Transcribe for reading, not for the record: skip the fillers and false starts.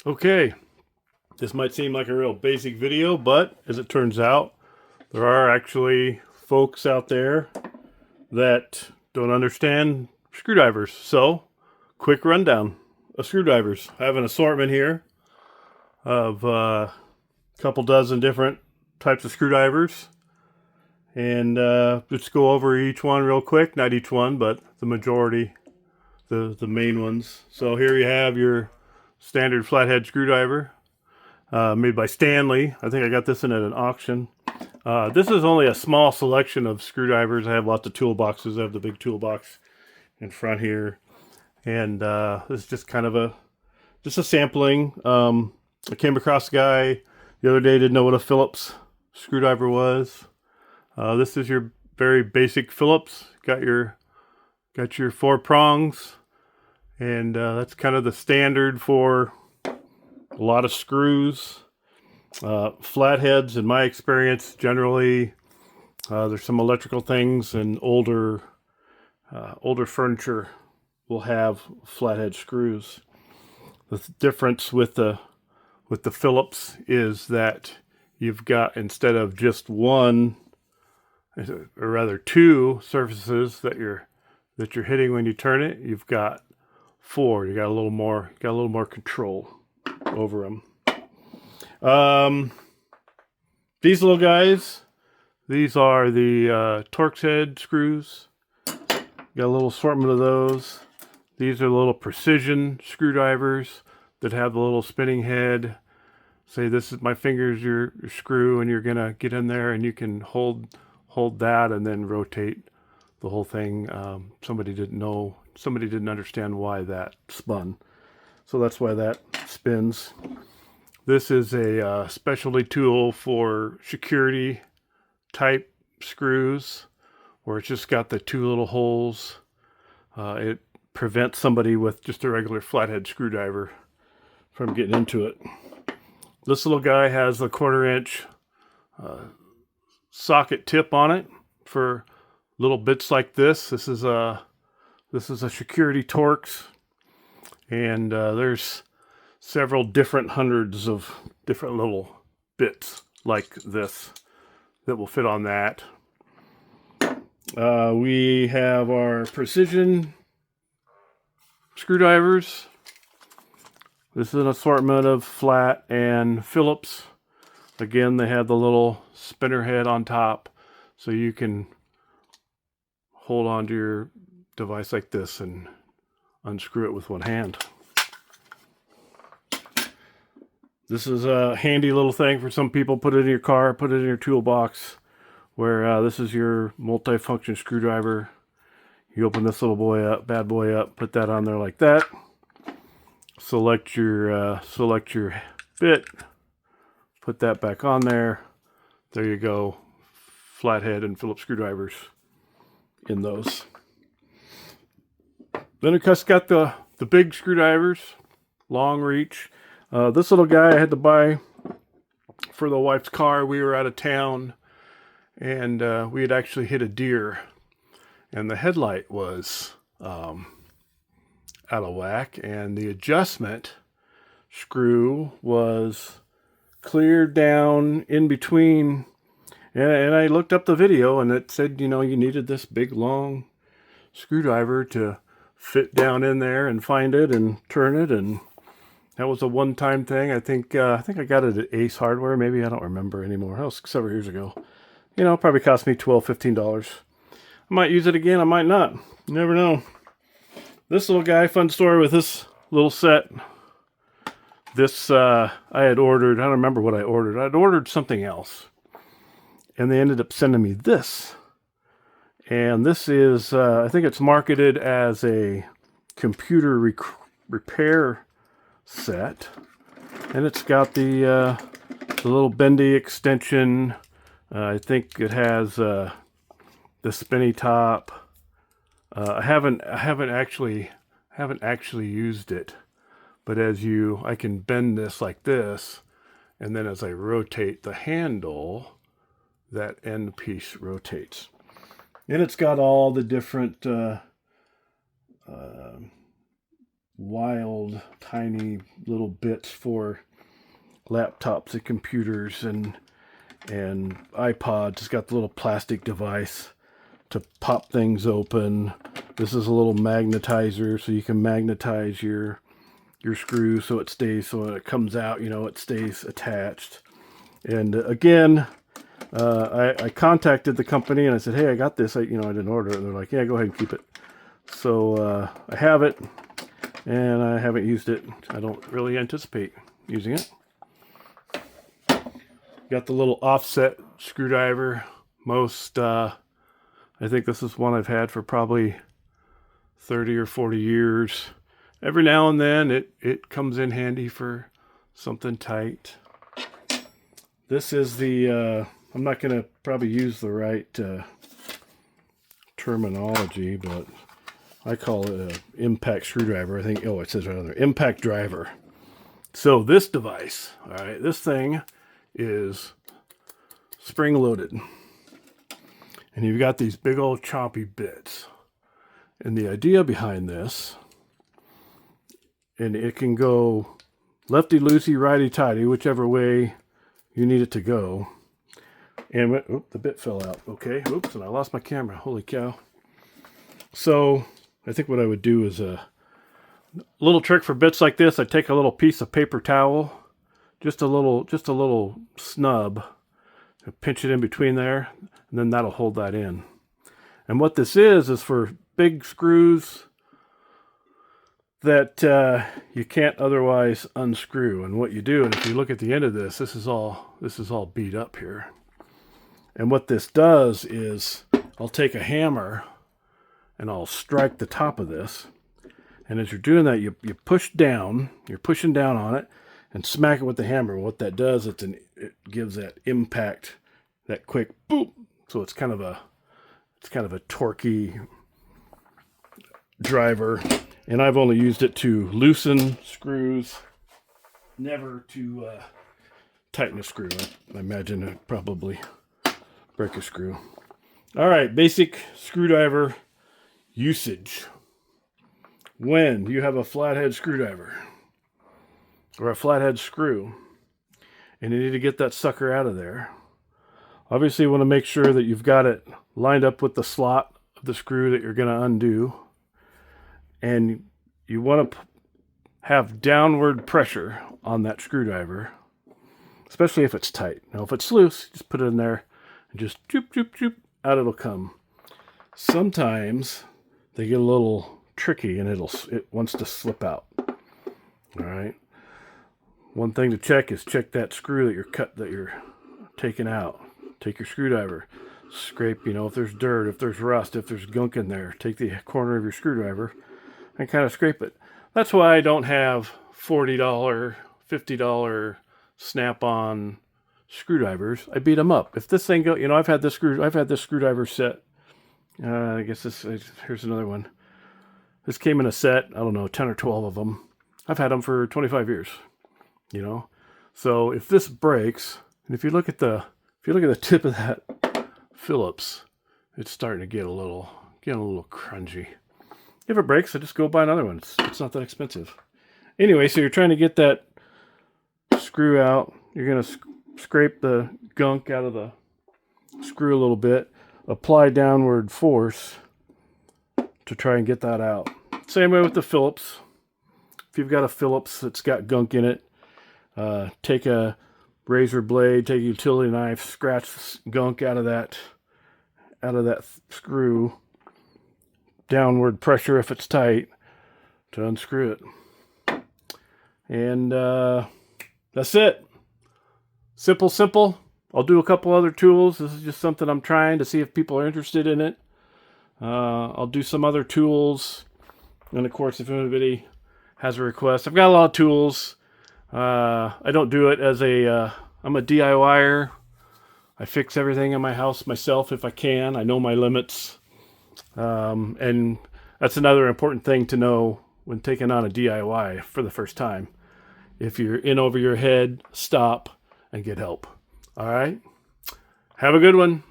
Okay, this might seem like a real basic video, but as it turns out, there are actually folks out there that don't understand screwdrivers. So, quick rundown of screwdrivers. I have an assortment here of a couple dozen different types of screwdrivers. And let's go over each one real quick. Not each one, but the majority, the main ones. So here you have your standard flathead screwdriver. Made by Stanley. I think I got this in at an auction. This is only a small selection of screwdrivers. I have lots of toolboxes. I have the big toolbox in front here, and this is just kind of a sampling. I came across a guy the other day, didn't know what a Phillips screwdriver was. This is your very basic Phillips. Got your 4 prongs, and that's kind of the standard for a lot of screws. Flatheads, in my experience, generally there's some electrical things, and older furniture will have flathead screws. The difference with the Phillips is that you've got, instead of just one, or rather 2 surfaces that you're hitting when you turn it, you've got 4. You got a little more control over them. These little guys, these are the Torx head screws. Got a little assortment of those. These are little precision screwdrivers that have the little spinning head. Say this is my finger's your screw, and you're gonna get in there, and you can hold that and then rotate the whole thing. Somebody didn't understand why that spun, so that's why that spins. This is a specialty tool for security type screws, where it's just got the 2 little holes. It prevents somebody with just a regular flathead screwdriver from getting into it. This little guy has a 1/4 inch socket tip on it for little bits like this. This is a security Torx, and there's several different hundreds of different little bits like this that will fit on that. We have our precision screwdrivers. This is an assortment of flat and Phillips. Again, they have the little spinner head on top, so you can hold onto your device like this and unscrew it with one hand. This is a handy little thing for some people. Put it in your car, put it in your toolbox, where this is your multi-function screwdriver. You open this little bad boy up, put that on there like that. Select your bit, put that back on there. There you go. Flathead and Phillips screwdrivers in those. Then of course got the big screwdrivers, long reach. This little guy I had to buy for the wife's car. We were out of town, and we had actually hit a deer, and the headlight was out of whack, and the adjustment screw was clear down in between. And I looked up the video, and it said, you needed this big long screwdriver to fit down in there and find it and turn it. And that was a one-time thing. I think I got it at Ace Hardware. Maybe, I don't remember anymore. That was several years ago. Probably cost me $12, $15. I might use it again. I might not. You never know. This little guy, fun story with this little set. This I had ordered. I don't remember what I ordered. I'd ordered something else, and they ended up sending me this. And this is, I think it's marketed as a computer repair set, and it's got the little bendy extension. I think it has the spinny top. I haven't actually used it, but I can bend this like this, and then as I rotate the handle, that end piece rotates. And it's got all the different wild, tiny little bits for laptops and computers and iPods. It's got the little plastic device to pop things open. This is a little magnetizer, so you can magnetize your screw so it stays, so when it comes out, it stays attached. And again, I contacted the company and I said, hey, I got this. I didn't order it. And they're like, yeah, go ahead and keep it. So I have it, and I haven't used it. I don't really anticipate using it. Got the little offset screwdriver. I think this is one I've had for probably 30 or 40 years. Every now and then it comes in handy for something tight. This is the, I'm not going to probably use the right terminology, but I call it an impact screwdriver. I think, it says right on there, impact driver. So this device, all right, this thing is spring loaded. And you've got these big old choppy bits. And the idea behind this, and it can go lefty-loosey, righty-tighty, whichever way you need it to go. And the bit fell out. Okay, oops, and I lost my camera. Holy cow. So I think what I would do is a little trick for bits like this. I take a little piece of paper towel, just a little snub, and pinch it in between there, and then that'll hold that in. And what this is for big screws that you can't otherwise unscrew. And what you do, and if you look at the end of this, this is all beat up here. And what this does is I'll take a hammer and I'll strike the top of this. And as you're doing that, you push down, you're pushing down on it and smack it with the hammer. And what that does, it gives that impact, that quick boop. So it's kind of a torquey driver. And I've only used it to loosen screws, never to tighten a screw. I imagine it'd probably break a screw. All right, basic screwdriver usage. When you have a flathead screwdriver or a flathead screw and you need to get that sucker out of there, obviously you want to make sure that you've got it lined up with the slot of the screw that you're going to undo. And you want to have downward pressure on that screwdriver, especially if it's tight. Now, if it's loose, just put it in there and just choop, choop, choop, out it'll come. Sometimes they get a little tricky and it wants to slip out. All right. One thing to check is check that screw that you're taking out. Take your screwdriver, scrape, if there's dirt, if there's rust, if there's gunk in there, take the corner of your screwdriver and kind of scrape it. That's why I don't have $40, $50 Snap-on screwdrivers. I beat them up. If this thing go, I've had this screwdriver set. I guess here's another one. This came in a set, I don't know, 10 or 12 of them. I've had them for 25 years, So if this breaks, and if you look at the tip of that Phillips, it's starting to get a little crunchy. If it breaks, I just go buy another one. It's not that expensive. Anyway, so you're trying to get that screw out. You're going to scrape the gunk out of the screw a little bit. Apply downward force to try and get that out. Same way with the Phillips. If you've got a Phillips that's got gunk in it, take a razor blade, take a utility knife, scratch the gunk out of that screw. Downward pressure if it's tight to unscrew it. And that's it. Simple. I'll do a couple other tools. This is just something I'm trying to see if people are interested in it. I'll do some other tools. And of course, if anybody has a request, I've got a lot of tools. I don't do it as I'm a DIYer. I fix everything in my house myself if I can. I know my limits. And that's another important thing to know when taking on a DIY for the first time. If you're in over your head, stop and get help. All right? Have a good one.